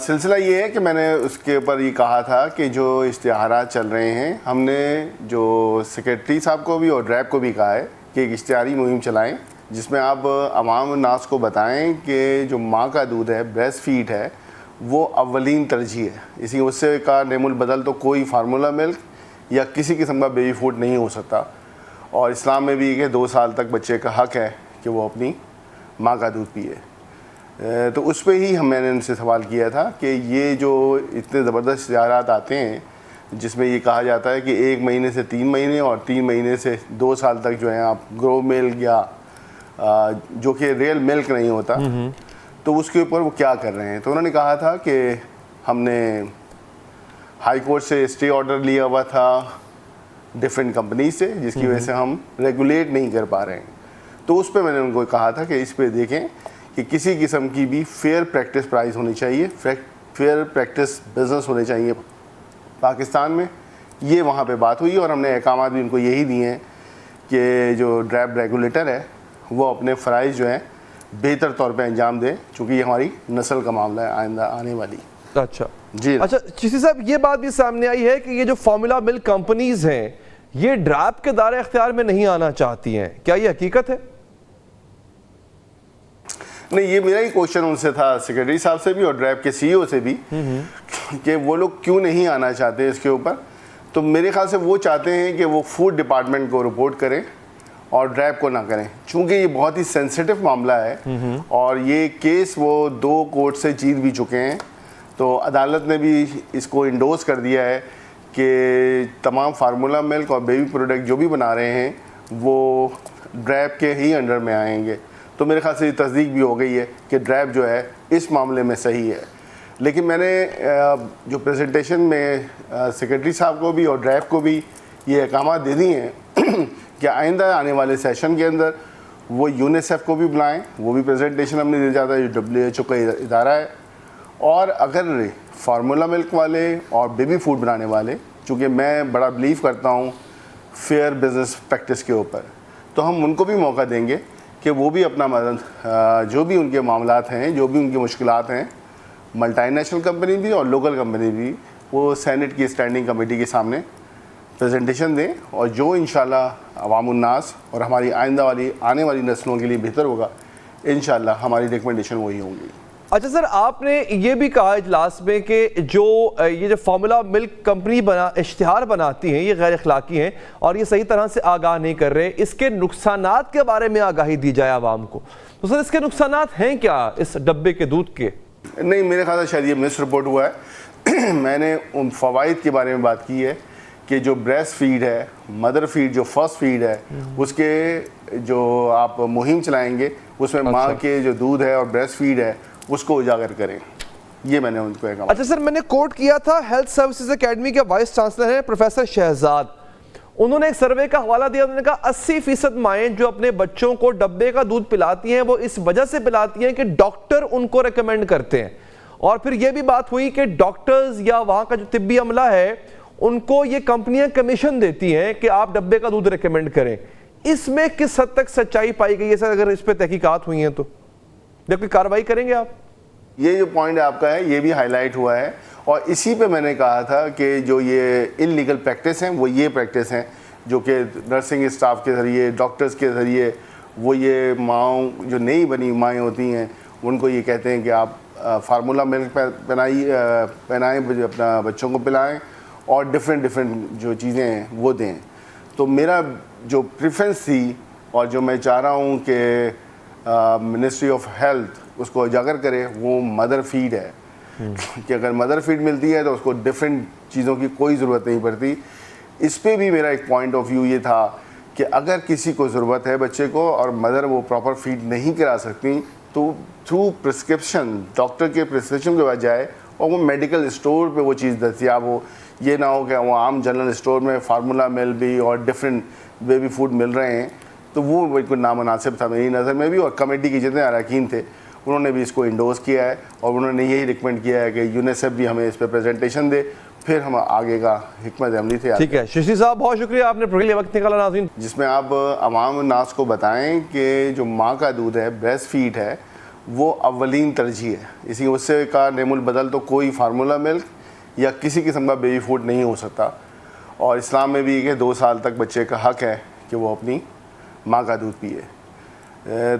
سلسلہ یہ ہے کہ میں نے اس کے اوپر یہ کہا تھا کہ جو اشتہارات چل رہے ہیں، ہم نے جو سیکریٹری صاحب کو بھی اور ڈرائب کو بھی کہا ہے کہ ایک اشتہاری مہم چلائیں جس میں آپ عوام الناس کو بتائیں کہ جو ماں کا دودھ ہے، بریسٹ فیڈ ہے، وہ اولین ترجیح ہے. اس سے کا نعم البدل تو کوئی فارمولا ملک یا کسی قسم کا بیبی فوڈ نہیں ہو سکتا. اور اسلام میں بھی کہ 2 سال تک بچے کا حق ہے کہ وہ اپنی ماں کا دودھ پیے. تو اس پہ ہی میں نے ان سے سوال کیا تھا کہ یہ جو اتنے زبردست اشتہارات آتے ہیں جس میں یہ کہا جاتا ہے کہ 1 مہینے سے 3 مہینے اور 3 مہینے سے 2 سال تک جو ہے آپ گرو ملک یا جو کہ ریئل ملک نہیں ہوتا، تو اس کے اوپر وہ کیا کر رہے ہیں. تو انہوں نے کہا تھا کہ ہم نے ہائی کورٹ سے اسٹے آرڈر لیا ہوا تھا ڈفرینٹ کمپنی سے، جس کی وجہ سے ہم ریگولیٹ نہیں کر پا رہے ہیں. تو اس پہ میں نے ان کو کہا تھا کہ اس پہ دیکھیں کہ کسی قسم کی بھی فیئر پریکٹس پرائز ہونی چاہیے، فیئر پریکٹس بزنس ہونے چاہیے پاکستان میں. یہ وہاں پہ بات ہوئی اور ہم نے احکامات بھی ان کو یہی دیے ہیں کہ جو ڈرائب ریگولیٹر ہے وہ اپنے فرائض جو ہیں بہتر طور پہ انجام دیں، چونکہ یہ ہماری نسل کا معاملہ ہے آئندہ آنے والی. اچھا جی اچھا چشتی صاحب، یہ بات بھی سامنے آئی ہے کہ یہ جو فارمولا ملک کمپنیز ہیں یہ ڈرائب کے دائرہ اختیار میں نہیں آنا چاہتی ہیں، کیا یہ حقیقت ہے؟ نہیں، یہ میرا ہی کوشچن ان سے تھا، سیکریٹری صاحب سے بھی اور ڈرائب کے سی او سے بھی، کہ وہ لوگ کیوں نہیں آنا چاہتے اس کے اوپر. تو میرے خیال سے وہ چاہتے ہیں کہ وہ فوڈ ڈپارٹمنٹ کو رپورٹ کریں اور ڈرائب کو نہ کریں، چونکہ یہ بہت ہی سینسیٹیو معاملہ ہے اور یہ کیس وہ 2 کورٹ سے جیت بھی چکے ہیں. تو عدالت نے بھی اس کو انڈورس کر دیا ہے کہ تمام فارمولا ملک اور بیبی پروڈکٹ جو بھی بنا رہے ہیں وہ ڈرائب کے ہی انڈر میں آئیں گے. تو میرے خیال سے یہ تصدیق بھی ہو گئی ہے کہ ڈرائب جو ہے اس معاملے میں صحیح ہے. لیکن میں نے جو پریزنٹیشن میں سیکریٹری صاحب کو بھی اور ڈرائب کو بھی یہ احکامات دے دی ہیں کہ آئندہ آنے والے سیشن کے اندر وہ یونیسیف کو بھی بلائیں. وہ بھی پریزنٹیشن ہم نے دیا جاتا ہے، جو WHO کا ادارہ ہے. اور اگر فارمولا ملک والے اور بیبی فوڈ بنانے والے، چونکہ میں بڑا بلیو کرتا ہوں فیئر بزنس پریکٹس کے اوپر، تو ہم ان کو بھی موقع دیں گے کہ وہ بھی اپنا جو بھی ان کے معاملات ہیں، جو بھی ان کی مشکلات ہیں، ملٹی نیشنل کمپنی بھی اور لوکل کمپنی بھی، وہ سینٹ کی اسٹینڈنگ کمیٹی کے سامنے پریزنٹیشن دیں. اور جو انشاءاللہ عوام الناس اور ہماری آئندہ آنے والی نسلوں کے لیے بہتر ہوگا، انشاءاللہ ہماری ریکمنڈیشن وہی ہوں گی. اچھا سر، آپ نے یہ بھی کہا اجلاس میں کہ یہ جو فارمولا ملک کمپنی اشتہار بناتی ہیں یہ غیر اخلاقی ہیں اور یہ صحیح طرح سے آگاہ نہیں کر رہے، اس کے نقصانات کے بارے میں آگاہی دی جائے عوام کو. تو سر اس کے نقصانات ہیں کیا اس ڈبے کے دودھ کے؟ نہیں، میرے خیال سے شاید یہ مس رپورٹ ہوا ہے. میں نے ان فوائد کے بارے میں بات کی ہے کہ جو بریسٹ فیڈ ہے، مدر فیڈ جو فرسٹ فیڈ ہے، اس کے جو آپ مہم چلائیں گے اس میں ماں کے جو دودھ ہے اور بریسٹ فیڈ ہے اس کو اجاگر کریں. یہ میں نے ان کو کہا. اچھا سر، میں نے کوٹ کیا تھا ہیلتھ سروسز اکیڈمی کے وائس چانسلر ہیں پروفیسر شہزاد. انہوں نے ایک سروے کا حوالہ دیا، انہوں نے کہا 80% مائیں جو اپنے بچوں کو ڈبے کا دودھ پلاتی ہیں وہ اس وجہ سے پلاتی ہیں کہ ڈاکٹر ان کو ریکمینڈ کرتے ہیں. اور پھر یہ بھی بات ہوئی کہ ڈاکٹرز یا وہاں کا جو طبی عملہ ہے ان کو یہ کمپنیاں کمیشن دیتی ہیں کہ آپ ڈبے کا دودھ ریکمینڈ کریں. اس میں کس حد تک سچائی پائی گئی ہے سر؟ اگر اس پہ تحقیقات ہوئی ہیں تو جب کوئی کارروائی کریں گے آپ؟ یہ جو پوائنٹ آپ کا ہے یہ بھی ہائی لائٹ ہوا ہے اور اسی پہ میں نے کہا تھا کہ جو یہ ان لیگل پریکٹس ہیں وہ یہ پریکٹس ہیں جو کہ نرسنگ اسٹاف کے ذریعے، ڈاکٹرز کے ذریعے، وہ یہ ماؤں جو نئی بنی مائیں ہوتی ہیں ان کو یہ کہتے ہیں کہ آپ فارمولا ملک پہنائیں، اپنا بچوں کو پلائیں اور ڈفرینٹ جو چیزیں ہیں وہ دیں. تو میرا جو پریفرنس تھی اور جو میں چاہ رہا ہوں کہ منسٹری آف ہیلتھ اس کو اجاگر کرے وہ مدر فیڈ ہے کہ اگر مدر فیڈ ملتی ہے تو اس کو ڈفرینٹ چیزوں کی کوئی ضرورت نہیں پڑتی. اس پہ بھی میرا ایک پوائنٹ آف ویو یہ تھا کہ اگر کسی کو ضرورت ہے بچے کو اور مدر وہ پراپر فیڈ نہیں کرا سکتی تو تھرو پرسکرپشن، ڈاکٹر کے پرسکرپشن کے بجائے اور وہ میڈیکل اسٹور پہ وہ چیز دستیاب ہو. یہ نہ ہو کہ وہ عام جنرل اسٹور میں فارمولا مل بھی اور ڈفرینٹ بیبی فوڈ مل رہے ہیں. تو وہ بالکل نامناسب تھا میری نظر میں بھی، اور کمیٹی کے جتنے اراکین تھے انہوں نے بھی اس کو انڈورس کیا ہے اور انہوں نے یہی ریکمینڈ کیا ہے کہ یونیسیف بھی ہمیں اس پہ پریزنٹیشن دے، پھر ہم آگے کا حکمت عملی تھے. ٹھیک ہے ششتی صاحب، بہت شکریہ آپ نے پروگرام کے لیے وقت نکالا. ناظرین، جس میں آپ عوام الناس کو بتائیں کہ جو ماں کا دودھ ہے، بریسٹ فیڈ ہے، وہ اولین ترجیح ہے. اسی اس سے کا نعم البدل تو کوئی فارمولا ملک یا کسی قسم کا بیبی فوڈ نہیں ہو سکتا. اور اسلام میں بھی کہ 2 سال تک بچے کا حق ہے کہ وہ اپنی ماں کا دودھ پیے.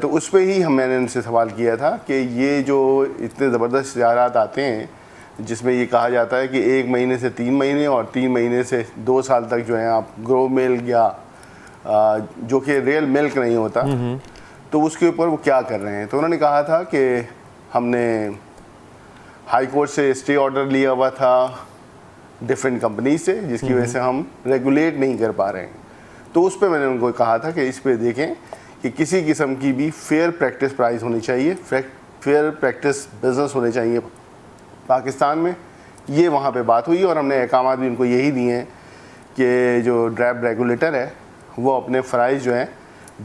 تو اس پہ ہی میں نے ان سے سوال کیا تھا کہ یہ جو اتنے زبردست اشتہارات آتے ہیں جس میں یہ کہا جاتا ہے کہ 1 مہینے سے 3 مہینے اور 3 مہینے سے 2 سال تک جو ہے آپ گرو ملک یا جو کہ ریئل ملک نہیں ہوتا, تو اس کے اوپر وہ کیا کر رہے ہیں. تو انہوں نے کہا تھا کہ ہم نے ہائی کورٹ سے اسٹے آرڈر لیا ہوا تھا ڈفرینٹ کمپنیز سے, جس کی وجہ سے ہم ریگولیٹ نہیں کر پا رہے ہیں. تو اس پہ میں نے ان کو کہا تھا کہ اس پہ دیکھیں کہ کسی قسم کی بھی فیئر پریکٹس پرائز ہونی چاہیے, فیئر پریکٹس بزنس ہونے چاہیے پاکستان میں. یہ وہاں پہ بات ہوئی اور ہم نے احکامات بھی ان کو یہی دیے ہیں کہ جو ڈرائب ریگولیٹر ہے وہ اپنے فرائض جو ہیں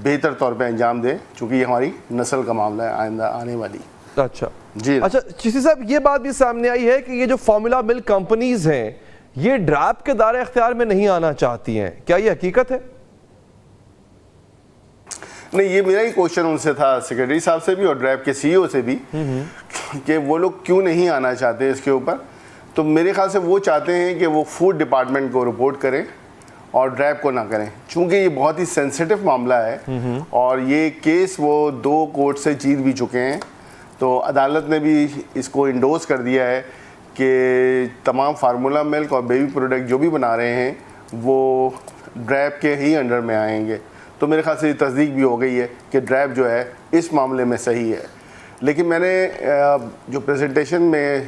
بہتر طور پہ انجام دے, چونکہ یہ ہماری نسل کا معاملہ ہے آئندہ آنے والی. اچھا جی. اچھا چشتی صاحب, یہ بات بھی سامنے آئی ہے کہ یہ جو فارمولا ملک کمپنیز ہیں یہ ڈرائب کے دائرہ اختیار میں نہیں آنا چاہتی ہیں, کیا یہ حقیقت ہے؟ نہیں, یہ میرا ہی کوشچن ان سے تھا سیکرٹری صاحب سے بھی اور ڈرائب کے سی ای او سے بھی کہ وہ لوگ کیوں نہیں آنا چاہتے اس کے اوپر. تو میرے خیال سے وہ چاہتے ہیں کہ وہ فوڈ ڈپارٹمنٹ کو رپورٹ کریں اور ڈرائب کو نہ کریں, چونکہ یہ بہت ہی سینسیٹیو معاملہ ہے اور یہ کیس وہ 2 کورٹ سے جیت بھی چکے ہیں. تو عدالت نے بھی اس کو انڈورس کر دیا ہے کہ تمام فارمولا ملک اور بیبی پروڈکٹ جو بھی بنا رہے ہیں وہ ڈرائب کے ہی انڈر میں آئیں گے. تو میرے خیال سے یہ تصدیق بھی ہو گئی ہے کہ ڈرائب جو ہے اس معاملے میں صحیح ہے. لیکن میں نے جو پریزنٹیشن میں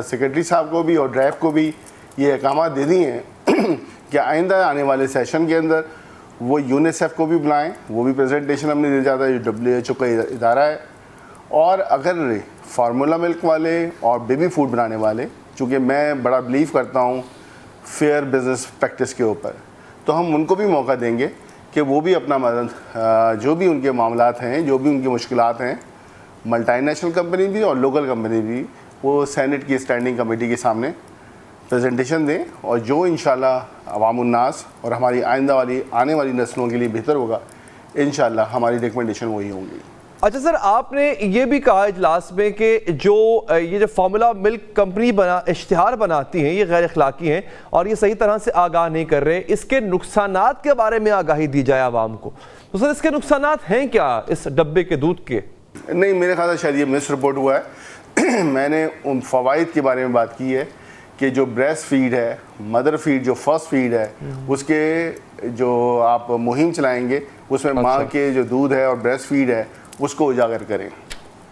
سیکرٹری صاحب کو بھی اور ڈرائب کو بھی یہ احکامات دے دی ہیں کہ آئندہ آنے والے سیشن کے اندر وہ یونیسیف کو بھی بلائیں, وہ بھی پریزنٹیشن ہم نے دے جاتا ہے, جو WHO کا ادارہ ہے. اور اگر فارمولا ملک والے اور بیبی فوڈ بنانے والے, چونکہ میں بڑا بلیو کرتا ہوں فیئر بزنس پریکٹس کے اوپر, تو ہم ان کو بھی موقع دیں گے کہ وہ بھی اپنا جو بھی ان کے معاملات ہیں, جو بھی ان کی مشکلات ہیں, ملٹی نیشنل کمپنی بھی اور لوکل کمپنی بھی, وہ سینٹ کی اسٹینڈنگ کمیٹی کے سامنے پریزنٹیشن دیں. اور جو انشاءاللہ عوام الناس اور ہماری آئندہ والی آنے والی نسلوں کے لیے بہتر ہوگا, انشاءاللہ ہماری ریکمنڈیشن وہی ہوں گی. اچھا سر, آپ نے یہ بھی کہا اجلاس میں کہ یہ جو فارمولا ملک کمپنی اشتہار بناتی ہیں یہ غیر اخلاقی ہیں اور یہ صحیح طرح سے آگاہ نہیں کر رہے, اس کے نقصانات کے بارے میں آگاہی دی جائے عوام کو. تو سر اس کے نقصانات ہیں کیا اس ڈبے کے دودھ کے؟ نہیں, میرے خیال سے شاید یہ مس رپورٹ ہوا ہے. میں نے ان فوائد کے بارے میں بات کی ہے کہ جو بریسٹ فیڈ ہے, مدر فیڈ جو فرسٹ فیڈ ہے, اس کے جو آپ مہم چلائیں گے اس میں ماں کے جو دودھ ہے اور بریسٹ فیڈ ہے اس کو اجاگر کریں.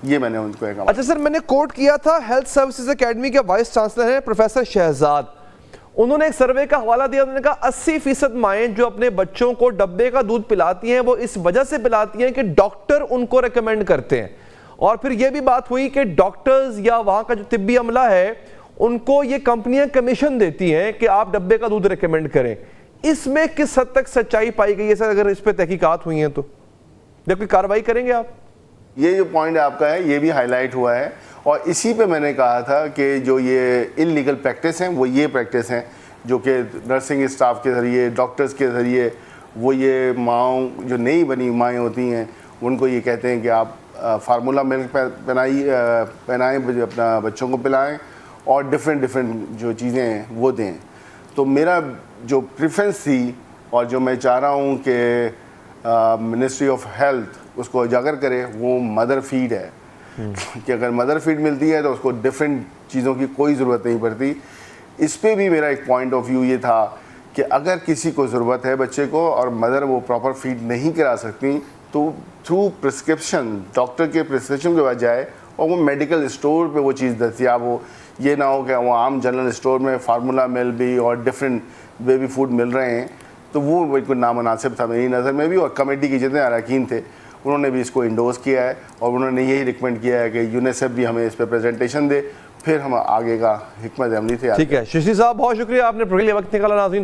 یہ میں نے ان کو کہا. اچھا سر, میں نے کوٹ کیا تھا ہیلتھ سروسز اکیڈمی کے وائس چانسلر ہیں پروفیسر شہزاد. انہوں نے ایک سروے کا حوالہ دیا, انہوں نے کہا 80% مائیں جو اپنے بچوں کو ڈبے کا دودھ پلاتی ہیں وہ اس وجہ سے پلاتی ہیں کہ ڈاکٹر ان کو ریکمینڈ کرتے ہیں. اور پھر یہ بھی بات ہوئی کہ ڈاکٹرز یا وہاں کا جو طبی عملہ ہے ان کو یہ کمپنیاں کمیشن دیتی ہیں کہ آپ ڈبے کا دودھ ریکمینڈ کریں. اس میں کس حد تک سچائی پائی گئی ہے سر, اگر اس پہ تحقیقات ہوئی ہیں تو جب کوئی کارروائی کریں گے آپ؟ یہ جو پوائنٹ آپ کا ہے یہ بھی ہائی لائٹ ہوا ہے اور اسی پہ میں نے کہا تھا کہ جو یہ انلیگل پریکٹس ہیں وہ یہ پریکٹس ہیں جو کہ نرسنگ اسٹاف کے ذریعے, ڈاکٹرز کے ذریعے, وہ یہ ماؤں جو نئی بنی مائیں ہوتی ہیں ان کو یہ کہتے ہیں کہ آپ فارمولا ملک پہنائیں, اپنا بچوں کو پلائیں اور ڈفرینٹ جو چیزیں ہیں وہ دیں. تو میرا جو پریفرنس تھی اور جو میں چاہ رہا ہوں کہ منسٹری آف ہیلتھ اس کو اجاگر کرے وہ مدر فیڈ ہے کہ اگر مدر فیڈ ملتی ہے تو اس کو ڈفرینٹ چیزوں کی کوئی ضرورت نہیں پڑتی. اس پہ بھی میرا ایک پوائنٹ آف ویو یہ تھا کہ اگر کسی کو ضرورت ہے بچے کو اور مدر وہ پراپر فیڈ نہیں کرا سکتی تو تھرو پرسکرپشن, ڈاکٹر کے پرسکرپشن کے بجائے اور وہ میڈیکل اسٹور پہ وہ چیز دستیاب ہو. یہ نہ ہو کہ وہ عام جنرل اسٹور میں فارمولا مل بھی اور ڈفرینٹ بیبی فوڈ مل رہے ہیں, تو وہ بالکل نامناسب تھا میری نظر میں بھی. اور کمیٹی کے جتنے اراکین تھے انہوں نے بھی اس کو انڈورس کیا ہے اور انہوں نے یہی ریکمینڈ کیا ہے کہ یونیسیف بھی ہمیں اس پہ پریزنٹیشن دے, پھر ہم آگے کا حکمت عملی تھے. ٹھیک ہے ششتی صاحب, بہت شکریہ آپ نے پروگرام کے لیے وقت نکالا. ناظرین